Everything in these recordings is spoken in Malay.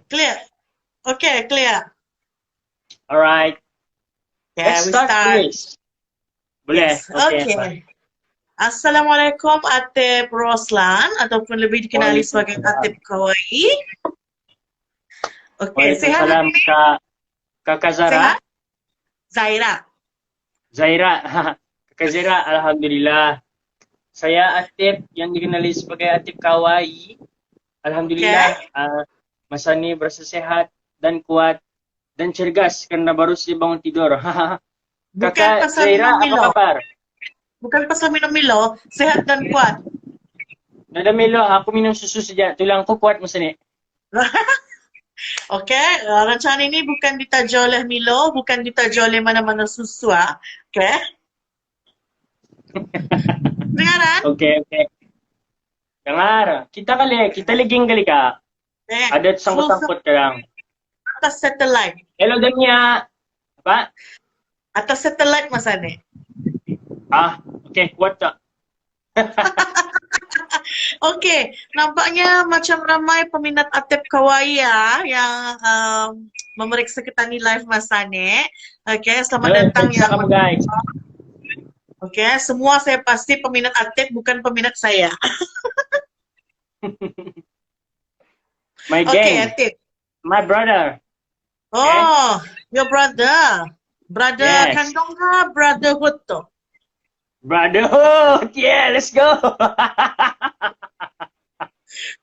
Clear. Okay, clear. Alright, let's Yeah, we start start. please. Boleh? Yes. Okay, apa? Okay. Assalamualaikum Atip Roslan ataupun lebih dikenali sebagai Waalaikumsalam. Atip Kawaii. Okay, sihat hari Waalaikumsalam, ini? Kakak Zara. Sihat? Zaira. Zaira. Kakak Zaira, Alhamdulillah. Saya Atip yang dikenali sebagai Atip Kawaii. Okay. Alhamdulillah, masa ni berasa sehat dan kuat dan cergas karena baru saja bangun tidur. Bukan Kakak pasal minum Zaira, apa Milo. kabar? Bukan pasal minum Milo, sehat dan kuat. Nada Milo, aku minum susu saja. Tulangku kuat masa ni. Okay, rancangan ini bukan ditaja oleh Milo, bukan ditaja oleh mana-mana susu. Okay. Dengaran? Okay, okay. Dengar, kita leging kali kak. Ada Full sangkut-sangkut kadang. atas satellite. Hello Dania. Apa? Atas satellite masa ni. Okay, kuat tak? Okey, nampaknya macam ramai peminat Atip Kawaii yang memeriksa kita ni live masa ni. Okey, selamat datang Periksa yang kamu guys. Okey, semua saya pasti peminat Atip bukan peminat saya. My Okey, gang, Atip. my brother. Oh, your brother. Brother Yes. kandung ke brotherhood tu? Brotherhood. Yeah, let's go.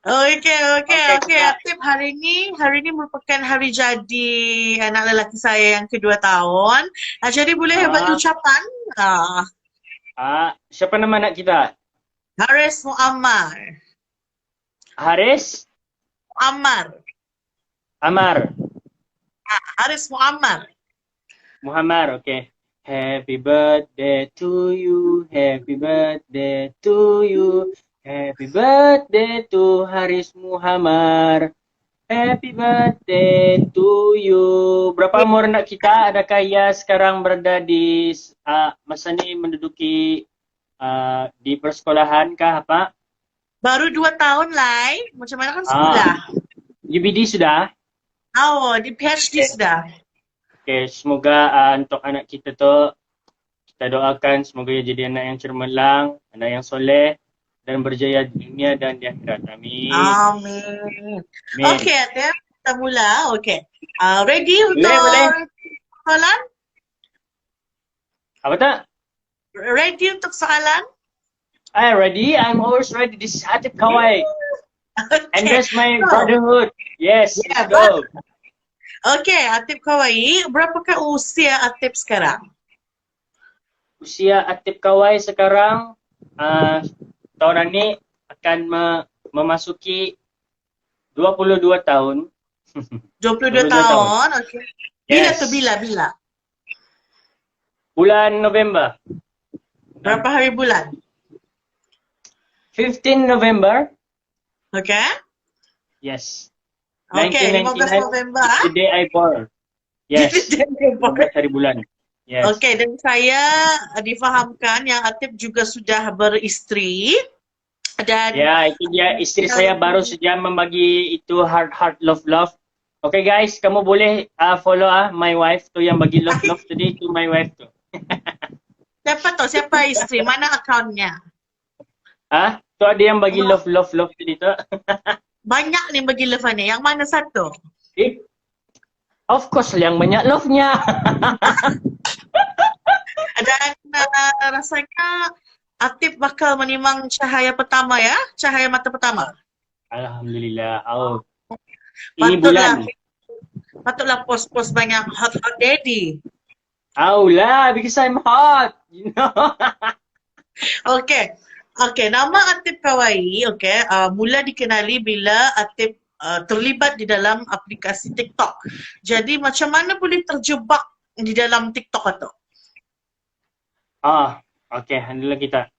Okey, Okay, okey. kita. Atip, hari ini merupakan hari jadi anak lelaki saya yang kedua tahun. Jadi boleh buat Ah, ucapan? Ah, siapa nama anak kita? Haris Muammar. Haris Muammar. Amar Haris Muammar. Muhammad. Okay. Happy birthday to you. Happy birthday to you. Happy birthday to Haris Muhammad. Happy birthday to you. Berapa umur anak kita? Adakah ia sekarang berada di masa ni menduduki di persekolahan kah apa? Baru 2 tahun lah. Macam mana kan Ah, sekolah? UBD sudah? Oh, di PhD sudah. Okay, semoga untuk anak kita tu kita doakan semoga ia jadi anak yang cemerlang, anak yang soleh dan berjaya di dunia dan di akhirat. Amin. Amin. Amin. Okey, Atem. Kita mula. Okey. Ready Boleh. untuk soalan? Apa tak? Ready untuk soalan? Ready? I'm always ready. This is Atip Kawaii. And Okey. that's my So, brotherhood. Yes, Yeah, let's go. okey, Atip Kawaii, berapakah usia Atip sekarang? Usia Atip Kawaii sekarang tahun ini akan memasuki 22 tahun. 22 22 tahun. Okey. Bila Yes. tu? Bila? Bulan November. Berapa hari bulan? 15 November. Okey. Yes. Okey, 15 November. is the day I born. Yes. 15 hari bulan. Yes. Okey, dan saya difahamkan yang Atip juga sudah beristeri dan Ya, itu dia istri saya baru saja membagi itu heart love. Okay guys, kamu boleh follow my wife tu yang bagi love tadi, itu my wife tu. siapa isteri? Mana akaunnya? Tu ada yang bagi love tadi tu. Banyak ni bagi love ni. Yang mana satu? Of course yang banyak love-nya. Dan rasanya Atip bakal menimang cahaya pertama ya? Cahaya mata pertama. Alhamdulillah. Ini bulan. Patutlah post-post banyak hot daddy. Lah, because I'm hot. You know. Okey. Nama Atip Kawaii, mula dikenali bila Atip terlibat di dalam aplikasi TikTok. Jadi macam mana boleh terjebak di dalam TikTok itu? Okay, handle kita.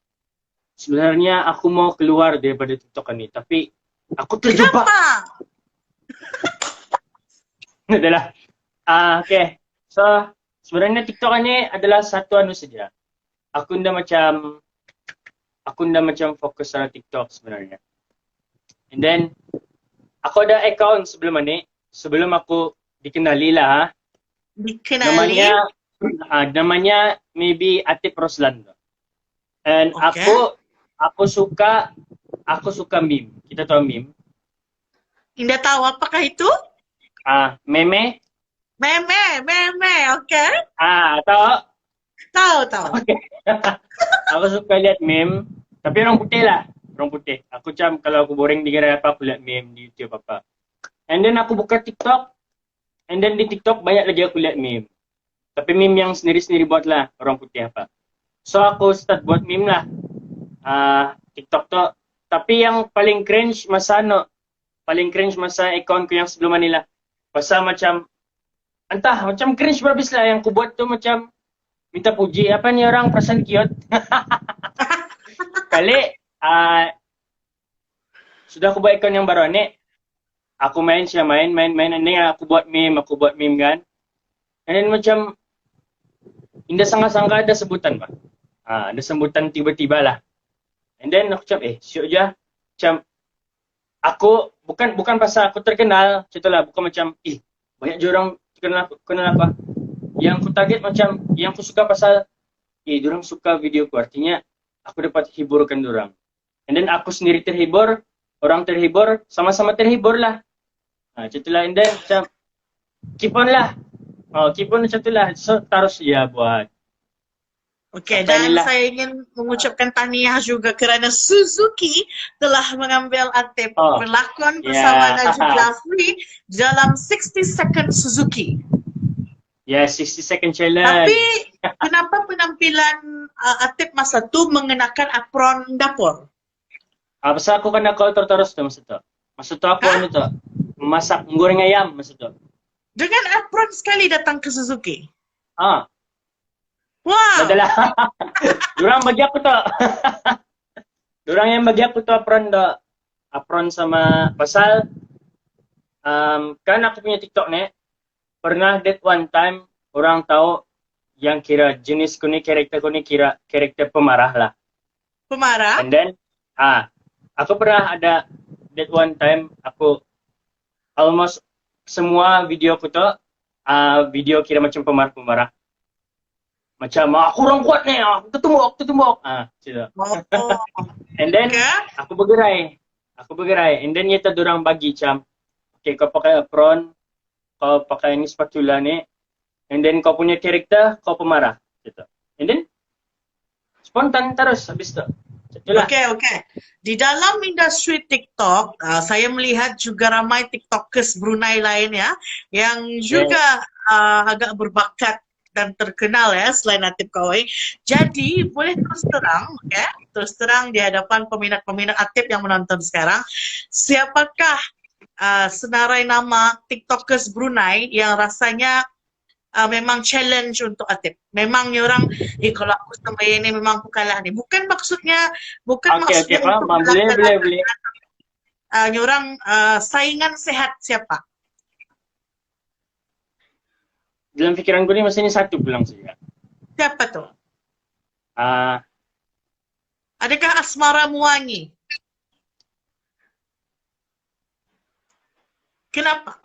Sebenarnya aku mau keluar daripada TikTok ni, tapi aku terjebak. Kenapa? Adalah. Okay. So, sebenarnya TikTok ni adalah satu saja. Aku dah macam fokus sama TikTok sebenarnya. And then, aku ada account sebelum ni. sebelum aku dikenali lah, ha. Dikenali. Namanya maybe Atif Roslan. And Okay. aku suka meme. Kita tahu meme. Indah tahu apakah itu? Meme. Meme, okay. Tahu? Tahu. Okay. Aku suka lihat meme, tapi orang putih lah. Orang putih. Aku macam kalau aku boring dengar apa, aku lihat meme di YouTube apa. And then aku buka TikTok. And then di TikTok banyak lagi aku lihat meme. Tapi meme yang sendiri-sendiri buat lah, orang putih apa. So aku start buat meme lah. TikTok tu. Tapi yang paling cringe masa account ku yang sebelum ni lah. Pasal macam, entah, macam cringe berhabis lah. Yang ku buat tu macam minta puji. Apa ni orang perasaan cute. Kali, sudah aku buat account yang baru ni. Aku main, and then aku buat meme kan. And then macam, indah sangka-sangka ada sebutan pak. Ada sebutan tiba-tiba lah. And then aku macam, syuk je. Macam, aku, bukan pasal aku terkenal, macam lah, bukan macam, banyak je orang kenal apa. Yang aku target macam, yang aku suka pasal, diorang suka video ku, artinya, aku dapat hiburkan diorang. And then aku sendiri terhibur, orang terhibur, sama-sama terhibur lah. Macam tu lah, and then macam, keep on lah. Keep on macam tu lah. So, terus ya buat. Okey, dan saya ingin mengucapkan tahniah juga kerana Suzuki telah mengambil Atif berlakon bersama Najib Lafri dalam 60 Second Suzuki. 60 Second Challenge. Tapi, kenapa penampilan Atif masa tu mengenakan apron dapur? Pasal aku kena call terus tu masa tu. Masa tu aku tu, masak goreng ayam masa tu. Dengan apron sekali datang ke Suzuki? Wow. Adalah. Diorang bagi aku tu. Diorang yang bagi aku tu apron tu. Apron sama pasal kan aku punya TikTok ni pernah that one time orang tahu yang kira jenis ku ni, karakter ku ni kira karakter pemarah lah. Pemarah? And then aku pernah ada that one time aku almost semua video aku tu video kira macam pemarah-pemarah. Macam aku orang kuat ni, aku tumbuk. Macam And then aku bergerai. And then nyata dorang bagi macam, okay, kau pakai apron, kau pakai ni spatula ni, and then kau punya karakter, kau pemarah. Gitu. And then spontan terus habis tu. Okay. Di dalam industri TikTok, saya melihat juga ramai TikTokers Brunei lain ya, yang juga agak berbakat dan terkenal ya selain Atif Kawai. Jadi boleh terus terang di hadapan peminat-peminat Atif yang menonton sekarang, siapakah senarai nama TikTokers Brunei yang rasanya memang challenge untuk Atif? Memang ni orang, kalau aku sama ini memang aku kalah ni. Bukan maksudnya untuk boleh. Ni orang saingan sehat siapa? Dalam fikiranku ni masih ni satu pulang saja. Siapa tu? Adakah Asmara Muangi? Kenapa?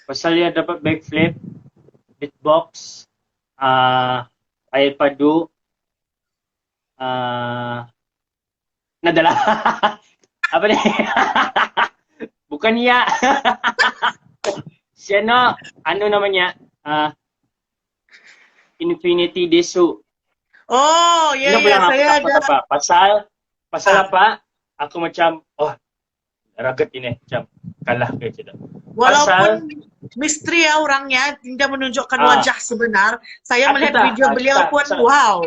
Pasal dia dapat backflip, beatbox, air padu, nadalah. Apa ni? Bukan ya. Siapa namanya? Infinity Desu. Oh, ya, saya ada. Pasal apa? Aku macam, ragat ini, macam kalah ke macam tu. Walaupun misteri orangnya tidak menunjukkan wajah sebenar, saya melihat video beliau pun, wow.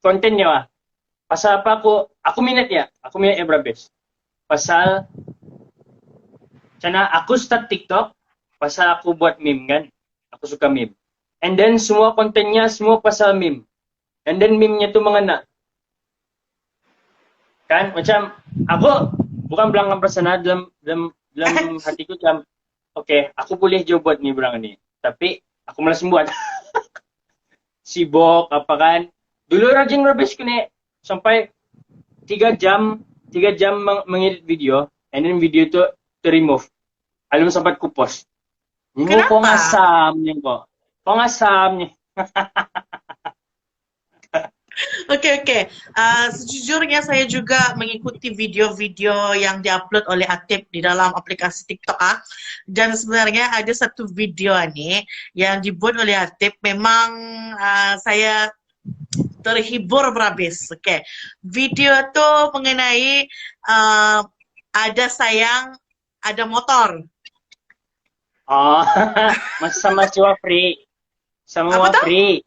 Kontennya pasal apa aku minat ya, Ebrabes. Pasal aku start TikTok pasal aku buat meme kan. Aku suka meme. And then semua kontennya semua pasal meme. And then meme-nya tu mengena. Kan macam aku bukan bilang persana dalam hatiku macam okay, aku boleh je buat ni barang ni. Tapi aku malas buat. Sibuk apa kan. Dulu rajin berbes ku ni sampai 3 jam mengedit video and then video tu ter-remove. Alam mo sempat ku post. Ini Kenapa? pengasamnya kok. Pengasamnya. Oke. Sejujurnya saya juga mengikuti video-video yang diupload oleh Atip di dalam aplikasi TikTok. Dan sebenarnya ada satu video nih yang dibuat oleh Atip. Memang saya terhibur berhabis. Oke. Video itu mengenai ada sayang, ada motor. Oh, masih sama si Wafri. Sama Apa tuh? Wafri.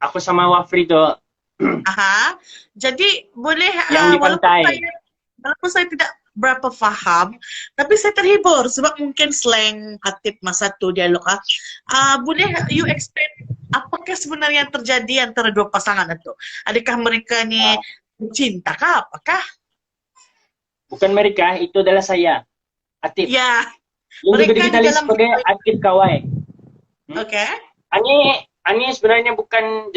Aku sama Wafri tuh Aha. Jadi boleh yang di pantai. walaupun saya tidak berapa faham, tapi saya terhibur sebab mungkin slang Atip masa tu dialog. Boleh you explain apakah sebenarnya yang terjadi antara dua pasangan itu? Adakah mereka ni Ah, cinta kah? Apakah? bukan mereka, itu adalah saya. Atip. Ya, Yang juga mereka di digitalis dalam sebagai video. Atip Kawai. Oke. Ani sebenarnya bukan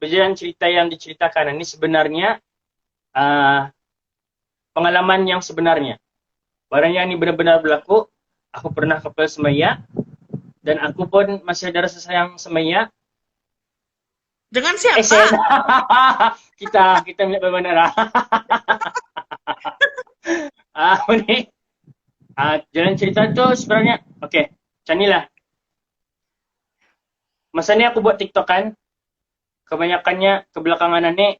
berjalan cerita yang diceritakan. Ini sebenarnya uh, pengalaman yang sebenarnya. Barangnya ini benar-benar berlaku. Aku pernah kapal semaya dan aku pun masih ada rasa sayang semaya. Dengan siapa? Sen. kita melihat benar. Ini jalan cerita tu sebenarnya okey. Macam inilah. Masa ni aku buat TikTok kan. Kebanyakannya kebelakangan ni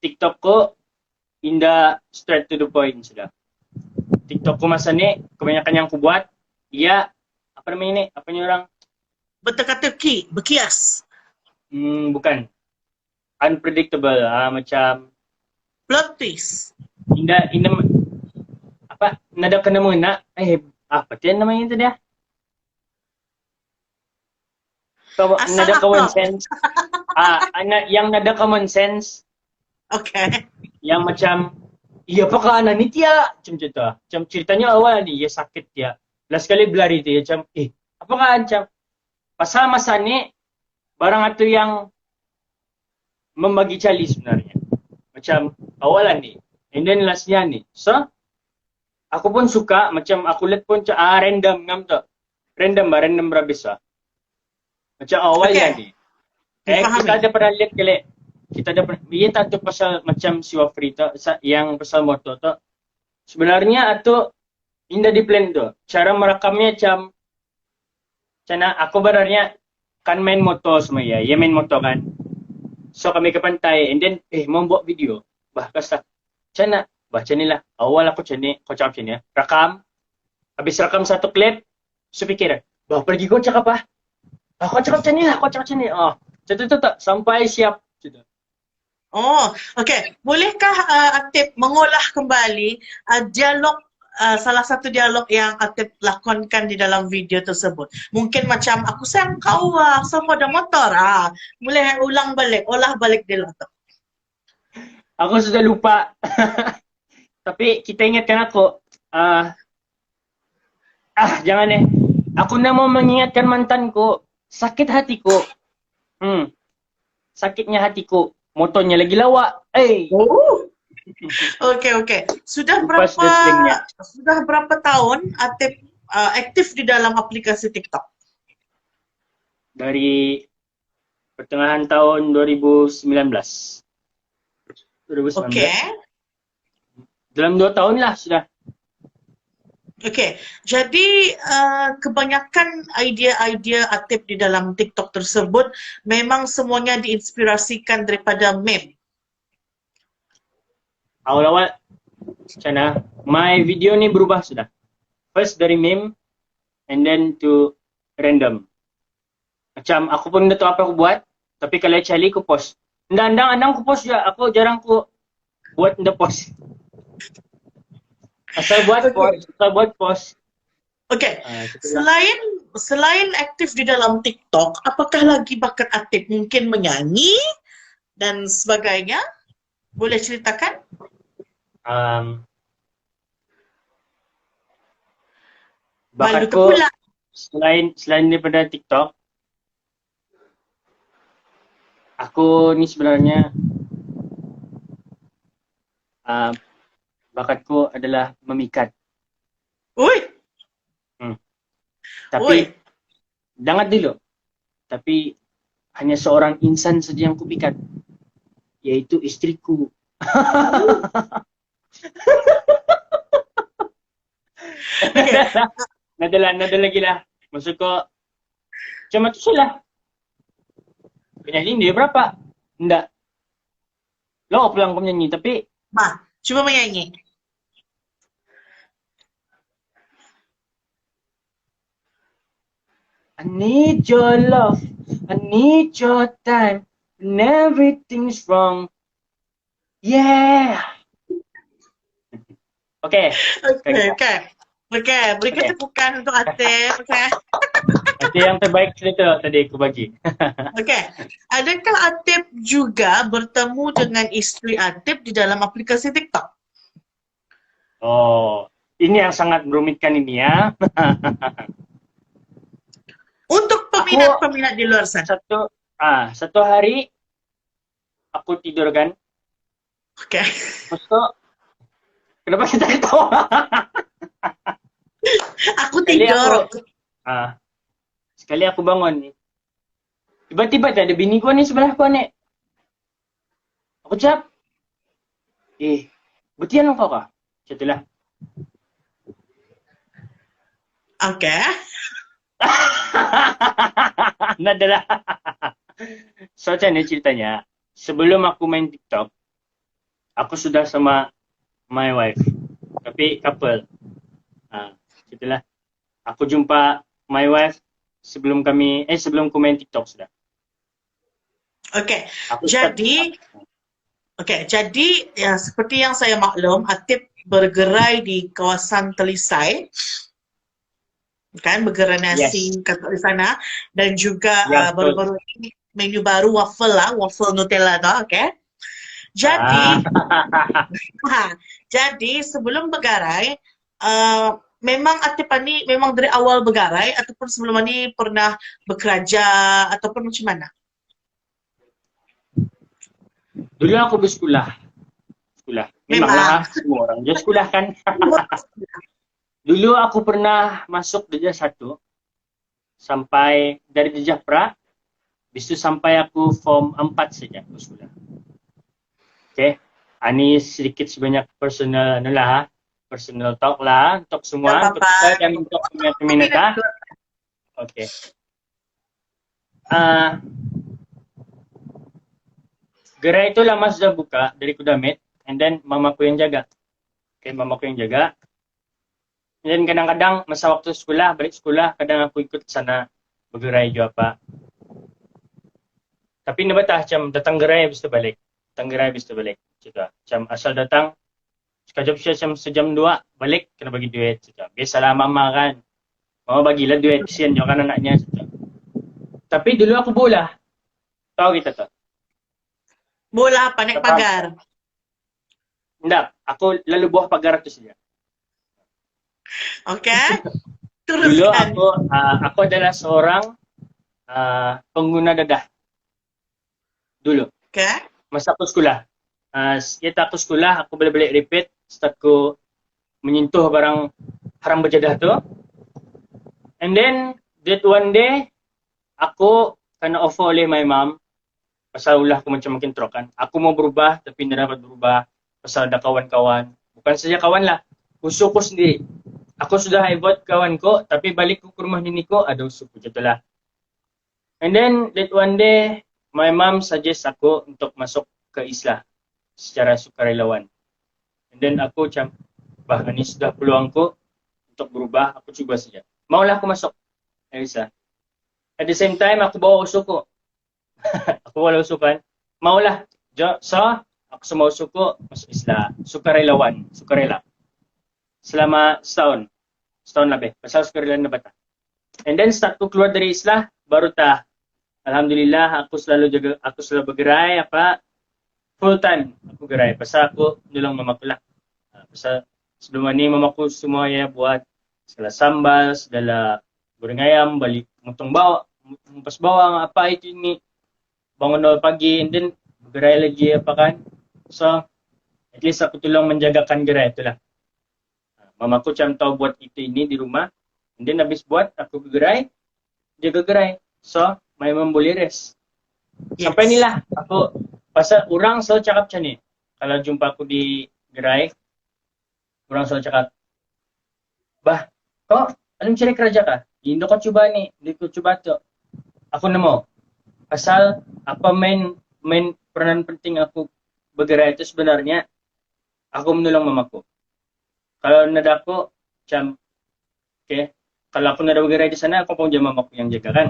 TikTok ko indah straight to the point sudah. TikTok ko masa ni kebanyakan yang aku buat ia apa namanya ni? Apa ni orang? Berteka-teki, berkias. Bukan. Unpredictable. Macam Plot twist. indah apa? Nada kena mengena. Apa dia namanya itu dia? Asal Nada common upload. sense. Yang nada common sense. Oke. Yang macam iya apa kanan ni Tia? Macam tu. Macam ceritanya awal ni ia sakit Tia. Last kali berlari tu macam apa kan macam pasal masa ni barang itu yang membagi cali sebenarnya. Macam awalan ni. And then lastnya ni. So aku pun suka macam aku lihat pun random ngam tu. Random berhabis lah. Macam awalnya ni. Kita ada pernah lihat kali. Kita ada dia tak tu pasal macam si Wafri tu yang pasal motor tu. Sebenarnya itu indah di plan tu. Cara merakamnya macam aku sebenarnya kan main motor semua ya. Ya main motor kan. So kami ke pantai and then mau buat video. Kasa macam baca ni lah. Awal aku macam ni, kau cakap macam ni ya. Rakam. Habis rakam satu klip, so fikir, pergi kau cakap apa? Kau cakap macam ni lah, kau cakap macam ni. Macam tu tak sampai siap. Oh, okey. Bolehkah Atip mengolah kembali dialog salah satu dialog yang Atip lakonkan di dalam video tersebut? Mungkin macam aku sayang kau so ada motor. Boleh olah balik dialog tu. Aku sudah lupa. Tapi kita ingatkan aku. Jangan Aku nak mau mengingatkan mantanku. Sakit hatiku. Sakitnya hatiku. Motornya lagi lawak. Oh. Okey. Sudah berapa tahun Atip aktif di dalam aplikasi TikTok? Dari pertengahan tahun 2019. Okey. Dalam 2 tahun lah sudah. Okey. Jadi kebanyakan idea-idea Atip di dalam TikTok tersebut memang semuanya diinspirasikan daripada meme. Awal-awal macam my video ni berubah sudah. First dari meme and then to random. Macam aku pun dah tahu apa aku buat, tapi kalau cari aku post. Andang aku post je, aku jarang aku buat post. Asal buat post. Okey. Selain aktif di dalam TikTok, apakah lagi bakat Atip? Mungkin menyanyi dan sebagainya? Boleh ceritakan? Bakatku selain daripada TikTok, aku ni sebenarnya bakatku adalah memikat. Ui, Tapi, Oi. dengar dulu. Tapi, hanya seorang insan saja yang kupikat. Yaitu istriku. Okay. Nada lagi lah. Maksud ko, cuma tu salah. Penyanyi dia berapa? Enggak. Lo pulang kau menyanyi, tapi Ma, cuba menyanyi. I need your love, I need your time, when everything's wrong. Yeah. Okay. Okay, okay. Okay, berikan Okay. tepukan untuk Atif. Okay. Nanti yang terbaik cerita tadi aku bagi. Okay. Adakah Atif juga bertemu dengan isteri Atif di dalam aplikasi TikTok? Oh, ini yang sangat merumitkan ini ya. Untuk peminat-peminat di luar sana. Satu hari aku tidur kan. Okay. Terus tu, kenapa kita ketawa? Aku tidur. Sekali aku bangun ni. Tiba-tiba ada bini gua ni sebelah gua ni. Aku cakap, betian kau kah? Macam Okay. Nada lah. So macam ni ceritanya. Sebelum aku main TikTok, aku sudah sama my wife. Tapi couple. Itulah. Aku jumpa my wife sebelum ku main TikTok sudah. Okay. Jadi ya, seperti yang saya maklum, Atif bergerai di kawasan Telisai. Kan, bergerai nasi di sana. Dan juga baru-baru ini menu baru waffle Nutella tu, okay? Jadi sebelum bergerai, memang Atif ni memang dari awal bergerai ataupun sebelum ni pernah bekerja ataupun macam mana? Dulu aku bersekolah. Memanglah semua orang je sekolah kan. Dulu aku pernah masuk Darjah 1 sampai dari Darjah Pra, habis tu sampai aku form 4 saja aku sekolah. Okay. Ini sedikit sebanyak personal talk lah untuk semua, untuk kita dan untuk peminat. Okay. Gerai itu lama sudah buka dari Kudamit, and then mamaku yang jaga. Okay, mamaku yang jaga. Dan kadang-kadang masa waktu sekolah, balik sekolah, kadang aku ikut sana bergerai juga apa. Tapi ni betah macam datang gerai habis tu balik. Cita. Macam asal datang, sekejap macam sejam 2, balik kena bagi duit. Cita. Biasalah mama kan. Mama bagilah duit, kesian juga kan anaknya. Cita. Tapi dulu aku bola. Tahu kita tu? Bola apa? Naik pagar? Enggak, aku lalu buah pagar tu saja. Okay. Dulu Teruskan. aku adalah seorang pengguna dadah. Dulu. Okay. Masa aku sekolah. Aku sekolah, aku balik repeat setelah aku menyentuh barang haram berjadah tu. And then, that one day, aku kena offer oleh my mom. Pasal ulah aku macam makin teruk kan. Aku mau berubah, tapi tidak dapat berubah. Pasal ada kawan-kawan. Bukan saja kawan lah. Usuku sendiri. Aku sudah buat kawan ko, tapi balik ke rumah nini ko, ada usuku. Jatuhlah. And then, that one day, my mom suggest aku untuk masuk ke Islam secara sukarelawan. And then aku macam, ini sudah peluangku untuk berubah, aku cuba saja. Maulah aku masuk ke Islam. At the same time, aku bawa usuku. Aku bawa usukan. Maulah. So, aku semua usuku masuk Islam. Sukarela. Selama setahun lebih. Pasal sukarela na bata. And then start ko keluar dari Islam, baru alhamdulillah aku selalu bergerai full time aku gerai. Pasal aku nolong mamaku lah. Pasal sebelum ni mamaku semua ya buat segala sambal, segala goreng ayam, balik mumpas bawang, apa itu ini. Bangun awal pagi, and then bergerai lagi kan. So, at least aku tolong menjagakan gerai itulah. Mamaku macam tahu buat itu ini di rumah. And then habis buat, aku gegerai, dia gegerai. So, may boleh rest. Sampai ni lah, aku, pasal orang selalu cakap macam ni. Kalau jumpa aku di gerai, orang selalu cakap, bah, kau alam cari kerja kah? Hindi ko coba ni, hindi ko coba tu. Aku nemu. Pasal apa main peranan penting aku bergerak itu sebenarnya, aku menolong mamaku. Kalau nada aku, macam, okay, kalau aku nada bergerak di sana, aku pun mamaku yang jaga kan.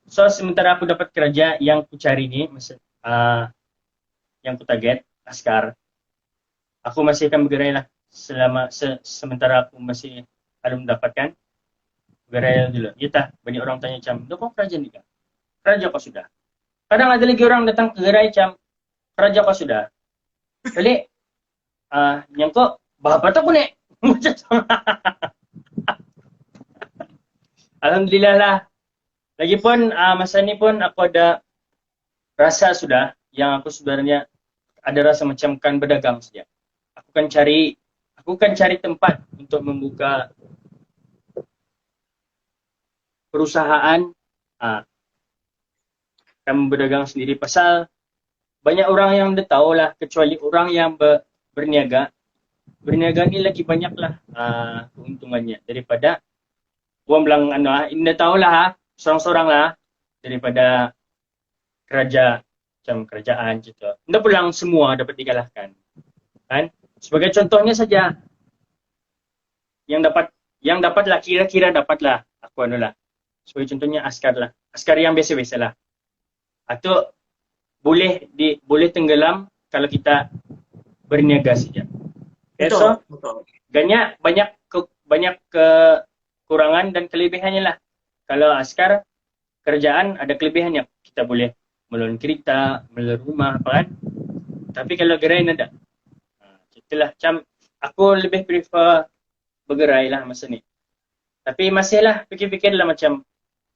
So, sementara aku dapat kerja yang ku cari ni, yang ku target, askar, aku masih akan bergerak lah selama sementara aku masih belum mendapatkan bergerak dulu. Ya tak, banyak orang tanya macam, kau kerja ni kan? Kerja kau sudah. Kadang ada lagi orang datang ke gerai macam, kerja kau sudah. Kali, yang kau, bapak tak pun macam tu. Alhamdulillah lah. Lagipun masa ni pun aku ada rasa sudah yang aku sebenarnya ada rasa macam kan berdagang saja. Aku kan cari tempat untuk membuka perusahaan kan berdagang sendiri pasal banyak orang yang dah tahu lah kecuali orang yang berniaga. Berniaga ni lagi banyak lah keuntungannya daripada gua bilang ini tahu lah seorang-seorang lah daripada macam kerajaan gitu. Tidak pulang semua dapat dikalahkan. Kan? Sebagai contohnya saja yang dapat lah kira-kira dapat lah aku lah. Sebagai contohnya askar lah. Askar yang biasa-biasa lah. Atau boleh tenggelam kalau kita berniaga saja. Betul. Banyak kekurangan dan kelebihannya lah. Kalau askar kerjaan ada kelebihannya, kita boleh melon kereta, melon rumah, apa kan? Tapi kalau gerai ada. Itulah macam aku lebih prefer bergerai lah masa ni. Tapi masih lah fikir-fikir lah macam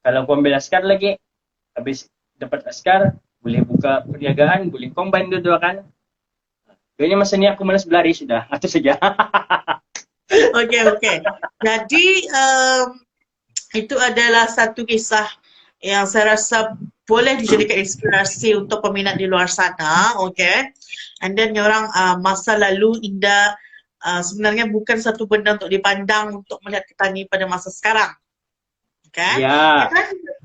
kalau aku ambil askar lagi, habis dapat askar, boleh buka perniagaan, boleh combine dua-dua kan. Kayaknya masa ni aku malas berlari sudah, itu saja. Okey. Jadi itu adalah satu kisah yang saya rasa boleh dijadikan inspirasi untuk peminat di luar sana, okay? And then orang masa lalu Indah sebenarnya bukan satu benda untuk dipandang untuk melihat petani pada masa sekarang, okay? Ya.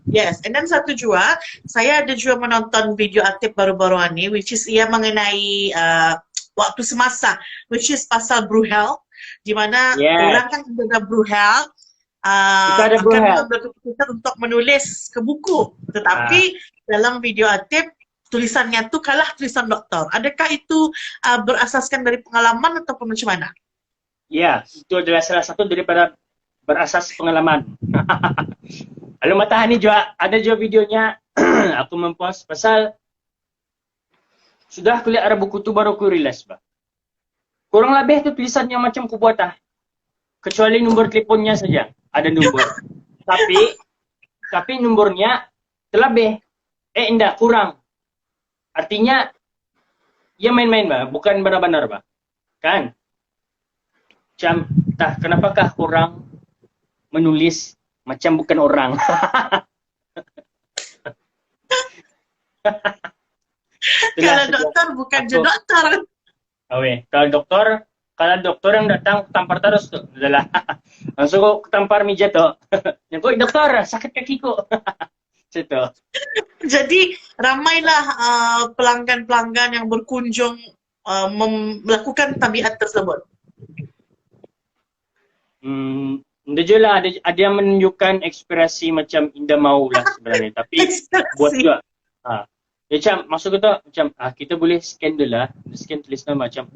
Yes, and then satu juga, saya ada juga menonton video Atif baru-baru ini, which is ia mengenai waktu semasa, which is pasal Bruhel, di mana orang kan ada Bruhel. Akan berkeputusan untuk menulis ke buku, tetapi dalam video Atif tulisannya tu kalah tulisan doktor. Adakah itu berasaskan dari pengalaman ataupun macam mana? Ya, itu adalah salah satu daripada berasas pengalaman. Lalu Matahari juga ada juga videonya aku mempost pasal sudah kuliah arah buku tu baru aku rilis bah. Kurang lebih tu tulisannya macam ku buat kecuali nombor telefonnya saja. Ada nombor. Tapi nombornya terlebih. Enggak, kurang. Artinya, ya main-main bah, bukan benar-benar bah. Kan? Macam, kenapakah orang menulis macam bukan orang? Kalau doktor bukan je doktor. Kalau doktor yang datang tampar terus tu, adalah langsung kau tampar meja tu. Yang kau doktor sakit kaki kau. Situ. Jadi ramailah pelanggan-pelanggan yang berkunjung melakukan tabiat tersebut. Ada lah, ada yang menunjukkan ekspresi macam Indah mau lah sebenarnya, tapi buat juga. Ya macam maksud kita macam kita boleh scan dulu lah, scan tulis nama macam.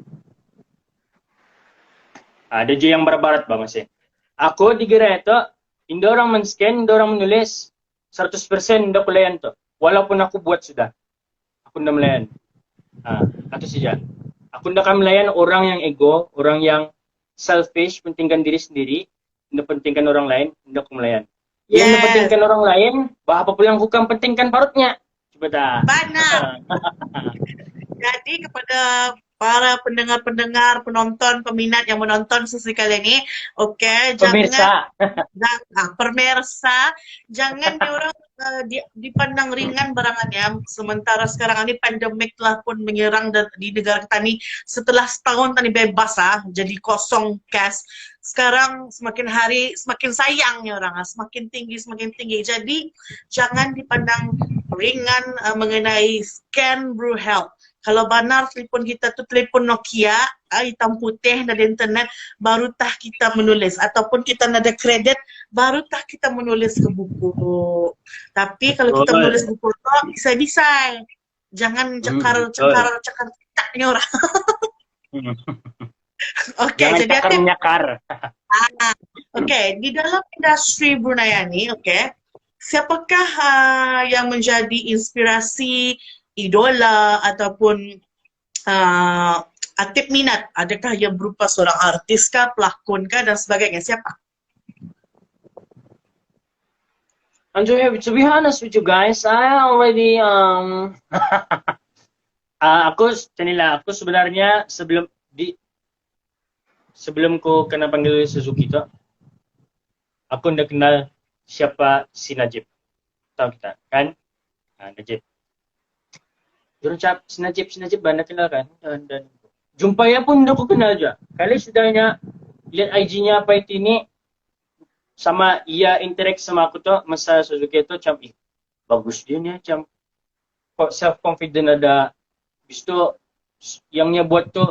Ada je yang barat-barat bah masih. Aku di gerai tu, Indah orang men-scan, Indah orang menulis 100% Indah pelayan tu. Walaupun aku buat sudah. Aku Indah melayan. Itu saja. Aku Indah akan melayan orang yang ego, orang yang selfish, pentingkan diri sendiri, Indah pentingkan orang lain, Indah aku melayan. Yang Indah pentingkan orang lain, bah apa pula yang bukan pentingkan parutnya. Coba dah. Benar. Jadi kepada para pendengar-pendengar, penonton, peminat yang menonton sesi kali ini, okey, Pemirsa. pemirsa, jangan diorang dipandang ringan barangannya. Sementara sekarang ini pandemik telah pun menyerang di negara kita ni setelah setahun tadi bebas jadi kosong cash. Sekarang semakin hari semakin sayangnya orang semakin tinggi. Jadi jangan dipandang ringan mengenai scan Blue Health. Kalau benar telefon kita tu telefon Nokia hitam putih dari internet, barutah kita menulis ataupun kita ada kredit, barutah kita menulis ke buku. Tapi kalau kita menulis buku tu bisa-bisa. Jangan cekar-cekar-cekar-cekarnya orang. Okey, Jangan jadi cakar menyakar. Okey, di dalam industri Brunei ni, okey, siapakah yang menjadi inspirasi, idola ataupun aktif minat? Adakah yang berupa seorang artis kah, pelakon kah dan sebagainya? Siapa? And to be honest with you guys, I already aku sebenarnya sebelum ko kena panggil Suzuki tu, aku udah kenal siapa si Najib. Tahu kita kan? Najib. Jurcap si Najib banda kenal kan? Dan jumpanya pun udah aku kenal juga. Kali sudahnya lihat IG-nya apa itu ini sama ia interact sama aku tuh masa Suzuki itu macam bagus dia nih macam kok self confident ada. Habis tu yangnya buat tu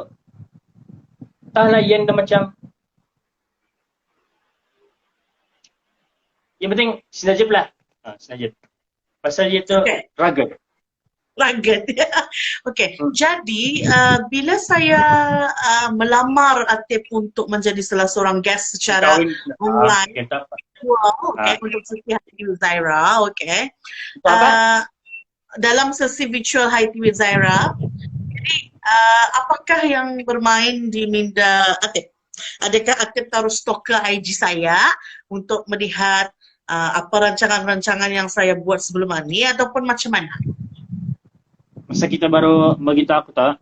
tak layan dah macam yang penting si Najib lah. Si Najib. Pasal dia tu rugged. Okey, jadi bila saya melamar Atip untuk menjadi salah seorang guest secara online, untuk sesi Hati with Zaira, dalam sesi virtual Hati with Zaira, jadi apakah yang bermain di minda Atip? Adakah Atip harus stok ke IG saya untuk melihat apa rancangan-rancangan yang saya buat sebelum ini ataupun macam mana? Masa kita baru begitu aku tak?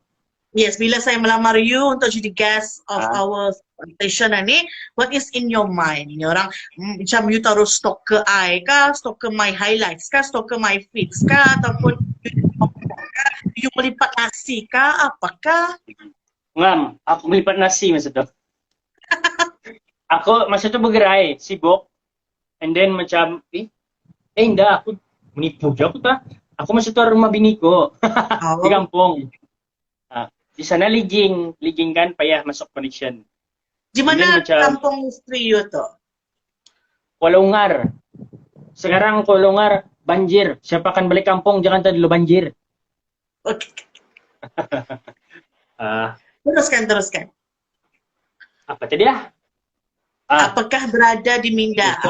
Yes, bila saya melamar you untuk jadi guest of our station ni, what is in your mind? Ini orang macam you taruh stok ke I kah, stok ke my highlights kah, stok ke my feeds kah, ataupun you melipat nasi kah, apakah? Ngam, aku melipat nasi masa tu. Aku masa tu bergerai, sibuk. And then macam, enggak, aku menipu je aku tak. Aku masih tu rumah bini ko di kampung. Di sana ligging kan payah masuk connection. Di mana kampung istri you tu? Kuala Ungar. Sekarang Kuala Ungar banjir. Siapa akan balik kampung jangan tadi dulu banjir. Okay. Teruskan. Apa tadi Apakah berada di minda?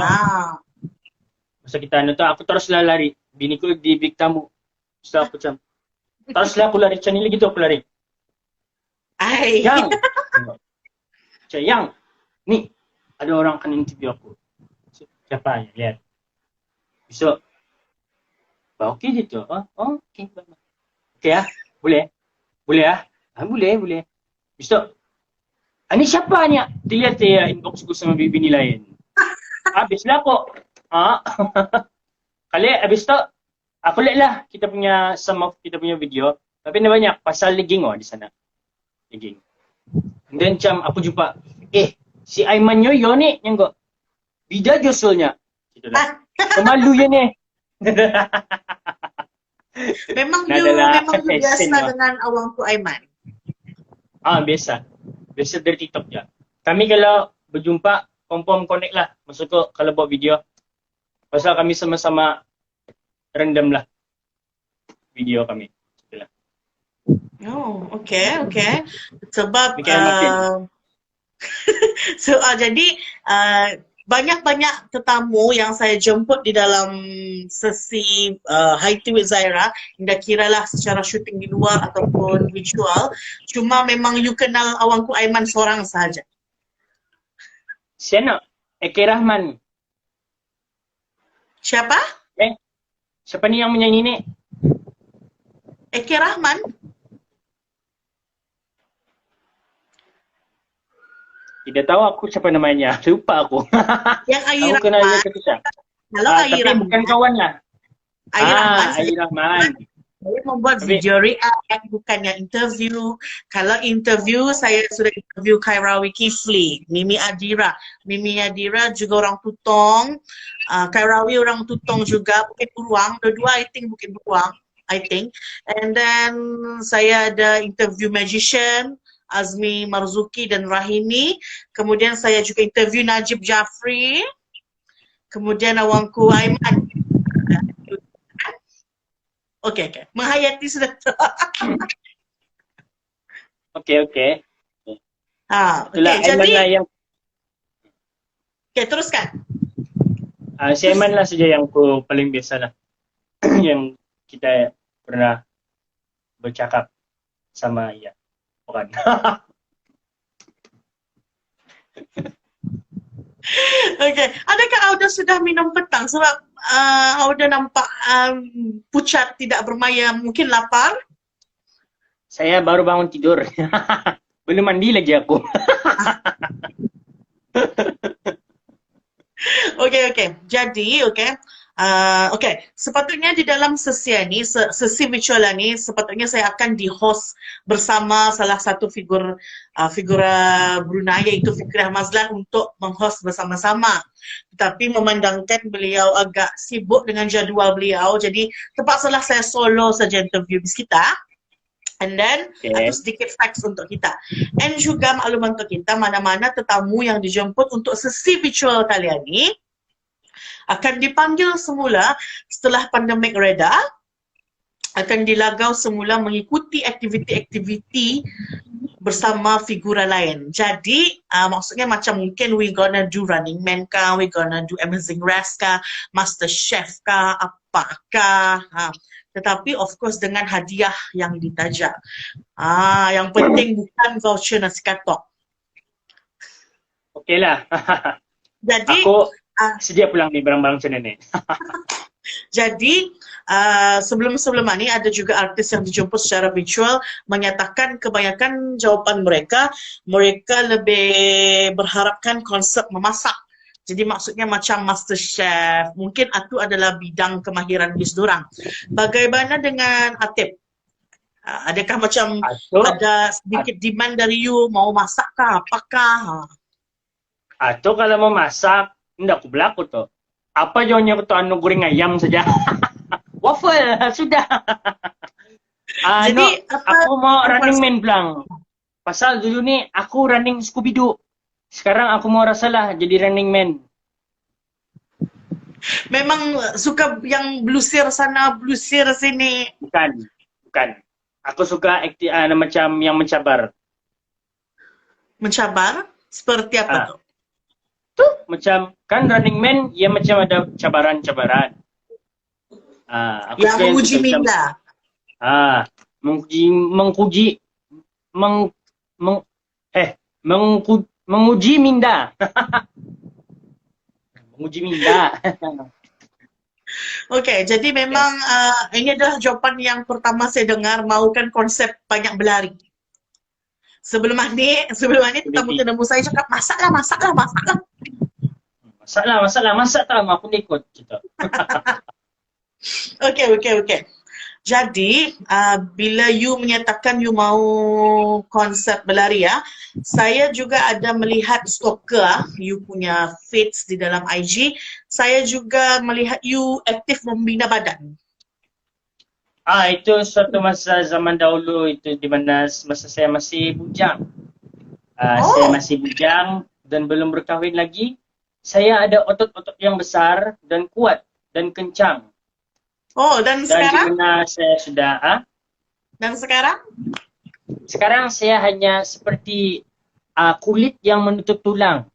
Masa kita aku teruslah lari. Biniku di big tamu. Setelah aku macam, teruslah aku lari. Macam ni lagi tu aku lari. Yang, ni, ada orang akan interview aku. Siapa? Lihat. Besok. Okey dia tu. Okey. Okey boleh? Boleh boleh. Besok. Ini siapa ni? Dilihat saya inbox ku sama bini lain. Habislah aku. Kali habis tu aku lihat lah kita punya some of kita punya video, tapi ada banyak pasal legging di sana. Legging. And then macam aku jumpa si Aiman Yoyo ni yang kok bida josolnya. Gitu lah. Pemalu ya ni. Memang you biasa dengan awang tu Aiman. Biasa. Biasa dari TikTok je. Kami kalau berjumpa confirm connect lah. Maksud tu kalau buat video pasal kami sama-sama random lah video kami. Itulah. Okay. Sebab jadi banyak-banyak tetamu yang saya jemput di dalam sesi High Tea with Zaira, tidak kira lah secara syuting di luar ataupun visual, cuma memang you kenal awangku Aiman seorang sahaja. Siapa? Eki Rahman. Siapa? Siapa ni yang menyanyi ni? Eki Rahman? Tidak tahu aku siapa namanya. Lupa aku. Yang Ayi Aku kenal dia Rahman. ketika. Kalau Ayi Tapi bukan Rahman, kawan lah. Ayi Rahman Ayi Rahman. saya membuat Tapi video react, bukannya interview. Kalau interview, saya sudah interview Kairawi Kifli, Mimi Adira. Mimi Adira juga orang Tutong. Kairawi orang Tutong juga, Bukit Beruang. Dua-dua I think Bukit Beruang, I think. And then saya ada interview magician, Azmi Marzuki dan Rahimi. Kemudian saya juga interview Najib Jafri. Kemudian awangku Aiman. Okey. Menghayati sudah. Okey. Okey, Itulah Aiman jadi lah yang teruskan. si Aiman lah saja yang aku paling biasa lah. Yang kita pernah bercakap sama ia. Bukan. Okey, adakah Auda sudah minum petang? Sebab Auda nampak pucat, tidak bermaya, mungkin lapar. Saya baru bangun tidur. Belum mandi lagi aku. Okey. Jadi, sepatutnya di dalam sesi ni, sesi virtual ni, sepatutnya saya akan di-host bersama salah satu figura Brunei, iaitu Fikrah Mazlan, untuk meng-host bersama-sama. Tetapi memandangkan beliau agak sibuk dengan jadual beliau, jadi terpaksalah saya solo saja interview kita. And then, itu sedikit facts untuk kita. And juga makluman untuk kita, mana-mana tetamu yang dijemput untuk sesi virtual kali ini akan dipanggil semula setelah pandemik reda, akan dilagau semula mengikuti aktiviti-aktiviti bersama figura lain. Jadi, maksudnya macam mungkin we gonna do Running Man kah, we gonna do Amazing Race kah, Master Chef kah, apakah. Tetapi of course dengan hadiah yang ditajak. Yang penting bukan voucher nasi katok. Okeylah. Jadi aku sedia pulang ni barang-barang macam ni. Jadi sebelum ni ada juga artis yang dijemput secara virtual menyatakan kebanyakan jawapan mereka lebih berharapkan konsep memasak. Jadi maksudnya macam Master Chef, mungkin itu adalah bidang kemahiran bis dorang. Bagaimana dengan Atib? Adakah macam ada sedikit demand dari you, mau masak kah, apakah? Atau kalau mau masak, tidak aku berlaku tu. Apa jauhnya aku tu goreng ayam saja. Waffle, sudah. Jadi, aku mau Running Man pulang. Pasal dulu ni aku running Scooby-Doo. Sekarang aku mau rasalah jadi Running Man. Memang suka yang blusir sana, blusir sini. Bukan. Aku suka macam yang mencabar. Mencabar? Seperti apa tu? Tu macam, kan Running Man, ia macam ada cabaran-cabaran. Aku yang menguji minda. Menguji minda. Menguji minda. Okey, jadi memang ini adalah jawapan yang pertama saya dengar, mahukan konsep banyak berlari. Sebelum ni tetamu-tetamu saya cakap masaklah. Masak tak aku ikut gitu. Okey. Jadi, bila you menyatakan you mau konsep berlari saya juga ada melihat stalker you punya feeds di dalam IG. Saya juga melihat you aktif membina badan. Itu suatu masa zaman dahulu itu di mana masa saya masih bujang. Saya masih bujang dan belum berkahwin lagi. Saya ada otot-otot yang besar dan kuat dan kencang. Dan sekarang? Dan di mana saya sudah Dan sekarang? Sekarang saya hanya seperti kulit yang menutup tulang.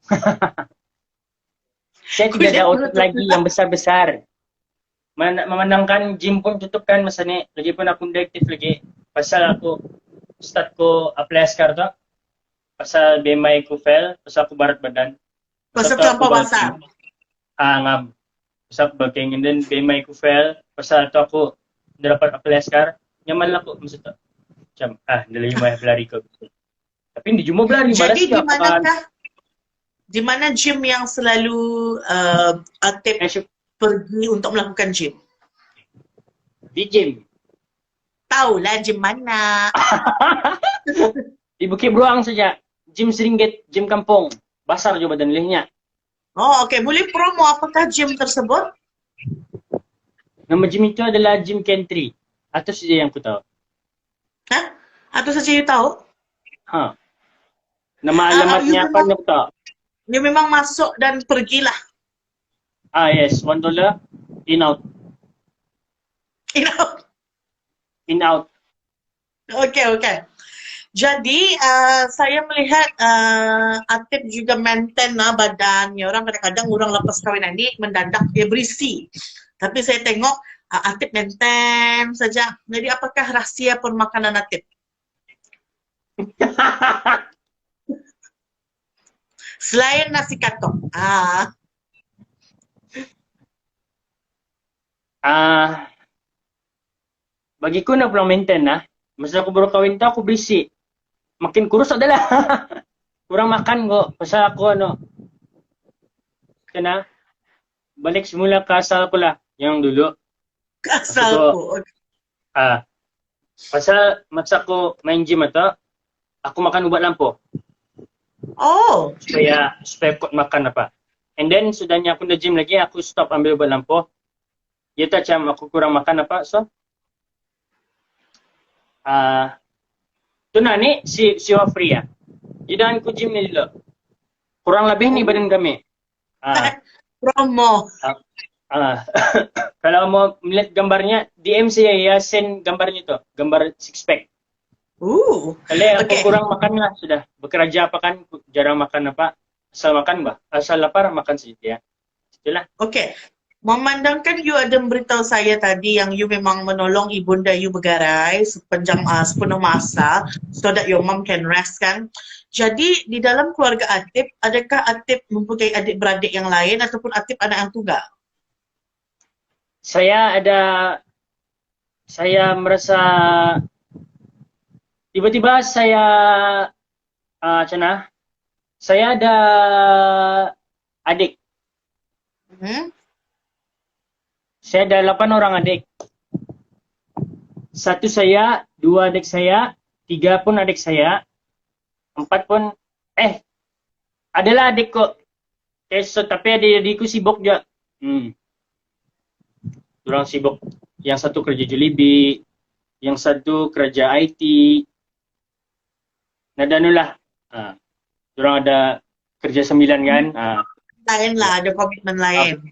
Saya tidak ada otot lagi yang besar-besar. Memandangkan gym pun tutupkan masa ni. Lagi pun aku tidak aktif lagi. Pasal aku start ko apply askar tu. Pasal BMI ku fail. Pasal aku barat badan. Pasal terlampau basah? Ngam. Pasal aku bulking. And then BMI ku fail. Pasal tu aku tidak dapat apply askar. Nyaman lah aku masa tu. Macam, dah lagi main pelari ke. Tapi di jumpa pelari. Jadi di manakah Di mana gym yang selalu Atip pergi untuk melakukan gym? Di gym. Tahulah gym mana. Di Bukit Beruang saja. Gym Seringgit, gym kampung. Basar juga badan lihnya. Oh, okey. Boleh promo apakah gym tersebut? Nama gym itu adalah Gym Country. Atau saja yang aku tahu. Hah? Atau saja you tahu? Ha. Nama alamatnya apa aku tahu. You memang masuk dan pergilah. Yes. $1. In out. You know? In out. Okey. Jadi, saya melihat Atip juga maintain badannya. Orang kadang-kadang orang lepas kahwin ni mendadak dia berisi. Tapi saya tengok Atip maintain saja. Jadi, apakah rahsia permakanan Atip? Selain nasi katok. Bagiku nak pulang maintain lah. Masa aku baru kahwin tu aku berisi. Makin kurus adalah. Kurang makan kok. Pasal aku kena balik semula ke asal aku lah. Yang dulu. Asalku. Pasal masa aku main gym atau aku makan ubat lampu. Oh. Supaya kuat makan apa. And then sudahnya aku dah gym lagi, aku stop ambil ubat lampu. Dia tak macam aku kurang makan apa. So tu ni si Wafri ya. Jadi aku gym ni dulu. Kurang lebih ni badan kami. Promo. Kalau mau melihat gambarnya, DM saya ya, send gambarnya tu. Gambar six pack. Kalau aku kurang makan lah sudah. Bekerja apa kan, jarang makan apa. Asal makan bah. Asal lapar makan sedikit ya. Itulah. Okey. Memandangkan you ada memberitahu saya tadi yang you memang menolong ibunda you bergarai sepanjang sepenuh masa so that your mom can rest kan. Jadi di dalam keluarga Atip, adakah Atip mempunyai adik-beradik yang lain ataupun Atip anak yang tunggal? Saya merasa tiba-tiba saya saya ada adik. Saya ada 8 orang adik. 1 saya, 2 adik saya, 3 pun adik saya, 4 pun adalah adik kok. So, tapi adik-adikku sibuk je. Orang sibuk. Yang satu kerja Jollibee, yang satu kerja IT. Nadanulah. Orang ada kerja 9 kan. Lain lah, ada komitmen lain.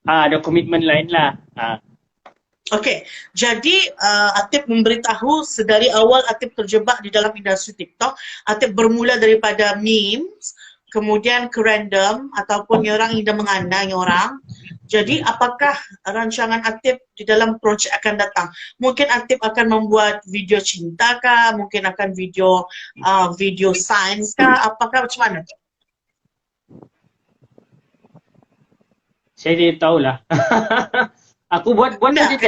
Ada komitmen lain lah. Okey, jadi Atip memberitahu sedari awal Atip terjebak di dalam industri TikTok, Atip bermula daripada memes, kemudian ke random ataupun orang yang mengandang orang. Jadi apakah rancangan Atip di dalam projek akan datang? Mungkin Atip akan membuat video cinta kah? Mungkin akan video sains kah? Apakah macam mana? Saya tidak tahulah. Aku buat saja.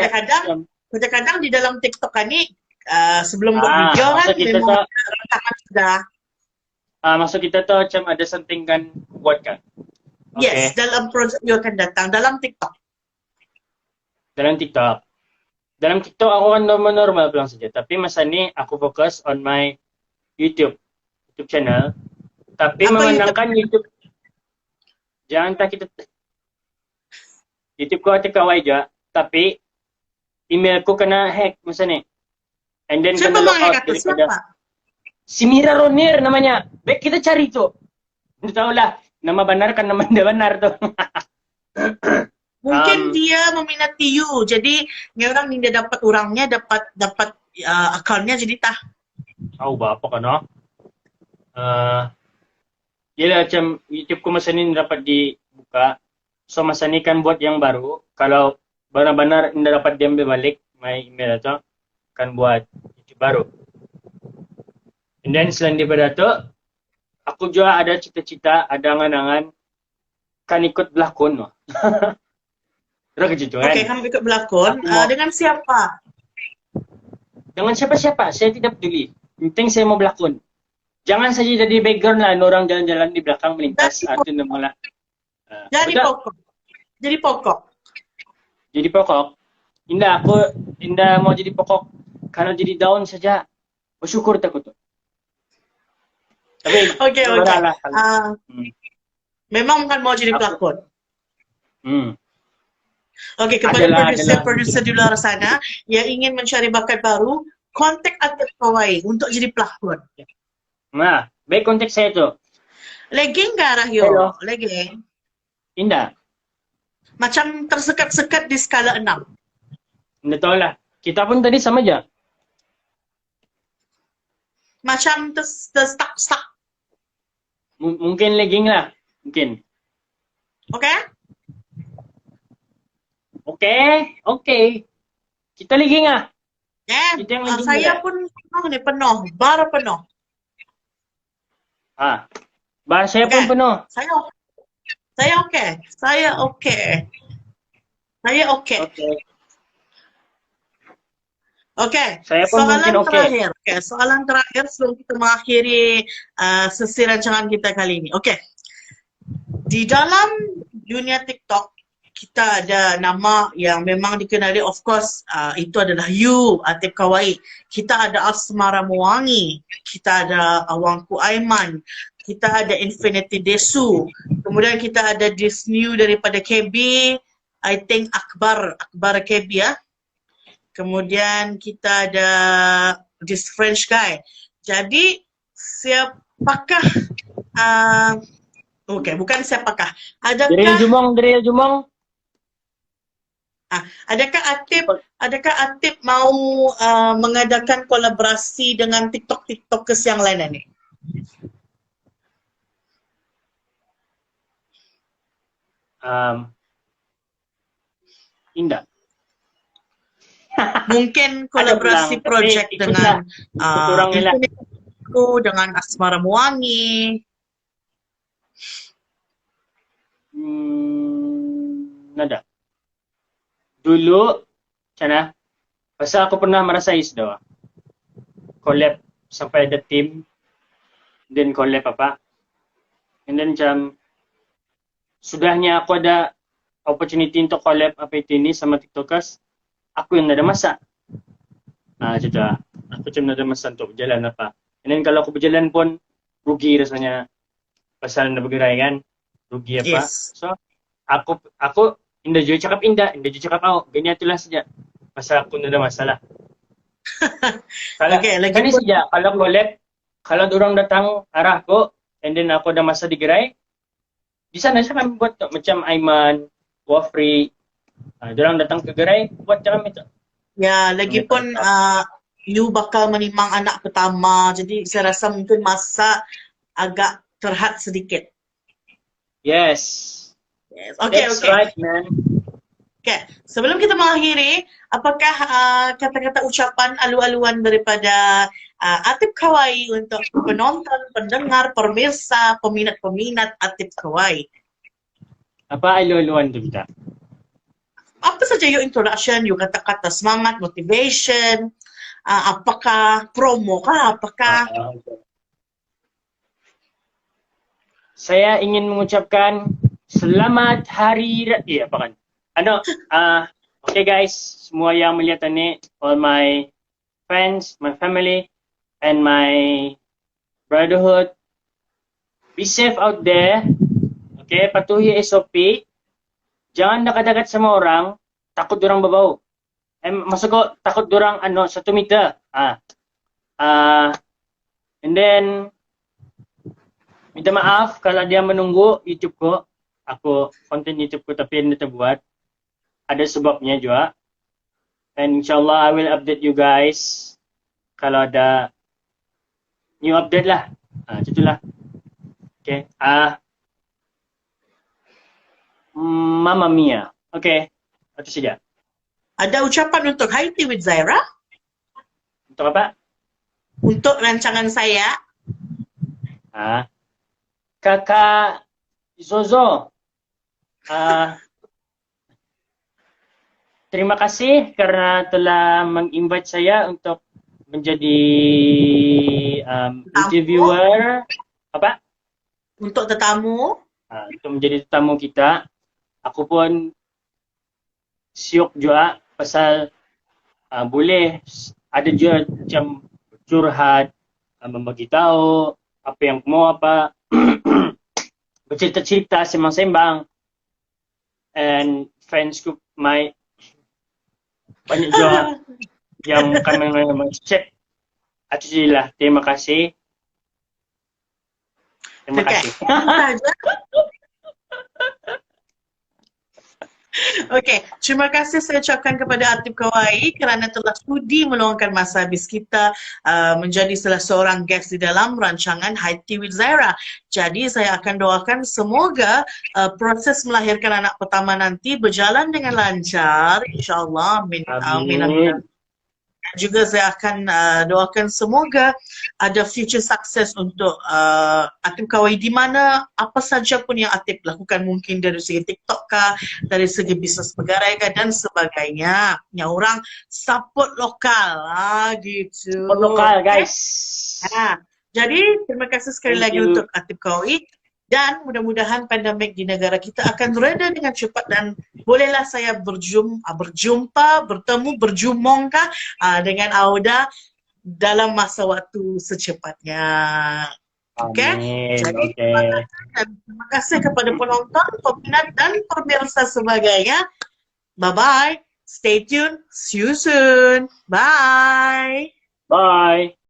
Kadang-kadang di dalam TikTok ni sebelum buat video kan memang rancangan sudah. Maksud kita tu macam ada something kan buat kan? Yes, dalam projek you akan datang dalam TikTok. Dalam TikTok aku kan normal pulang saja. Tapi masa ni aku fokus on my YouTube channel. Tapi memandangkan YouTube jangan tak kita YouTube ko ate kawai je, tapi email ko kena hack masa ni. And then siapa kena logout daripada si Mira Ronir namanya. Baik kita cari tu. Tahu lah, nama benar kan nama dia benar tu. Mungkin dia meminati you. Jadi ni orang ni dia dapat orangnya, dapat akaunnya jadi tah. Tahu ba apa kana? Yalah macam YouTube ko masa ni dapat dibuka. So masa ni kan buat yang baru. Kalau benar-benar tidak dapat diambil balik my email itu, kan buat YouTube baru. And then selain daripada tu, aku juga ada cita-cita, ada angan-angan kan ikut berlakon. Terus ke situ kan? Okey, kamu ikut berlakon. Dengan siapa? Dengan siapa-siapa, saya tidak peduli. Penting saya mau berlakon. Jangan saja jadi background lah, orang jalan-jalan di belakang melintas. Jadi Itu malah. jadi Betul? pokok. Jadi pokok. Jadi pokok. Indah mau jadi pokok. Kalau jadi daun saja, bersyukur takut tuh. Tapi Oke, oke. lah. Hmm. Memang bukan mau jadi Aku, pelakon. hmm. Oke, kepada Adalah. produser di luar sana yang ingin mencari bakat baru, kontak Atip Pawai untuk jadi pelakon. Nah, baik konteks saya tuh. Legging ke arah Hello. yo? Legging. Indah. Macam tersekat-sekat di skala 6. Indah tahu lah. Kita pun tadi sama aja. Macam terstuck. Mungkin legging lah. Mungkin. Oke? Oke. Kita legging lah. Kita yang legging Saya juga. pun penuh. Bar penuh. Bar saya pun penuh. Saya oke. Oke. Saya pun mungkin oke. Soalan terakhir sebelum kita mengakhiri sesi rancangan kita kali ini. Oke. Di dalam dunia TikTok, kita ada nama yang memang dikenali, of course, itu adalah you, Atip Pawai. Kita ada Asmara Muwangi, kita ada Awangku Aiman, kita ada Infinity Desu, kemudian kita ada this new daripada KB, I think Akbar KB ya. Kemudian kita ada this French guy. Jadi siapakah bukan siapakah. Drill Jumong. Adakah Atip mau mengadakan kolaborasi dengan TikTokers yang lain ini? Indah. Mungkin kolaborasi project dengan dengan Asmara Muwangi. Nada. Dulu, sana, pasal aku pernah merasa isdaw. Collab sampai ada team, then collab apa. And then sudahnya aku ada opportunity untuk collab apa itu ini sama TikTokers, aku yang nada masa. Cita, aku cuma nada masa untuk berjalan apa. And then kalau aku berjalan pun, rugi rasanya. Pasal na bergerai kan, rugi apa. Yes. So, aku indah juga cakap ganyan itulah saja. Pasal aku nada masalah. Kalau kalau collab, kalau dorang datang arah ko, and then aku ada masa di gerai, di sana saya kami buat macam Aiman, Wafri, dorang datang ke gerai, buat macam itu. Ya, lagipun you bakal menimang anak pertama, jadi saya rasa mungkin masa agak terhad sedikit. Yes. Okay. Right, man. Okay, sebelum kita mengakhiri, apakah kata-kata ucapan alu-aluan daripada Atip Pawai untuk penonton, pendengar, pemirsa, peminat-peminat Atip Pawai? Apa alu-aluan tu kita? Apa saja yung introduction, yung kata-kata semangat, motivation, apakah promo kah, apakah... Saya ingin mengucapkan selamat hari raya, apa kan? Okay guys, semua yang melihat ini, all my friends, my family, and my brotherhood, be safe out there. Okay, patuhi SOP. Jangan dekat-dekat sama orang, takut dorang babau. Maksud ko, takut dorang 1 meter. And then, minta maaf kalau dia menunggu YouTube ko. Ako, konten YouTube ko tapi hindi buat. Ada sebabnya juga. And insyaAllah, I will update you guys. Kalau ada new update lah. Itulah. Okay. Mamma Mia. Okay. Itu saja. Ada ucapan untuk High Tea with Zaira? Untuk apa? Untuk rancangan saya. Kakak Zozo. Terima kasih karena telah meng-invite saya untuk menjadi interviewer apa? Untuk tetamu. Untuk menjadi tetamu kita. Aku pun siok juga pasal boleh ada je macam curhat, membagi tahu apa yang mau apa bercerita-cerita sembang-sembang, and fansku might banyak juga yang kami chat. Itu je lah. Terima kasih. Terima kasih. Saja. Okey, terima kasih saya ucapkan kepada Atif Kawai kerana telah sudi meluangkan masa habis kita menjadi salah seorang guest di dalam rancangan High Tea with Zaira. Jadi saya akan doakan semoga proses melahirkan anak pertama nanti berjalan dengan lancar, insya-Allah. Amin. Amin. Amin. Juga saya akan doakan semoga ada future success untuk Atif Kawai di mana apa saja pun yang Atif lakukan, mungkin dari segi TikTok kah, dari segi bisnes pegarai kah dan sebagainya. Yang orang support lokal gitu. Support lokal guys. Jadi terima kasih sekali lagi untuk Atif Kawai. Dan mudah-mudahan pandemik di negara kita akan reda dengan cepat dan bolehlah saya berjumpa, bertemu, berjumongkah dengan Auda dalam masa waktu secepatnya. Okey? Jadi terima kasih kepada penonton, peminat dan pemirsa sebagainya. Bye-bye. Stay tuned. See you soon. Bye. Bye.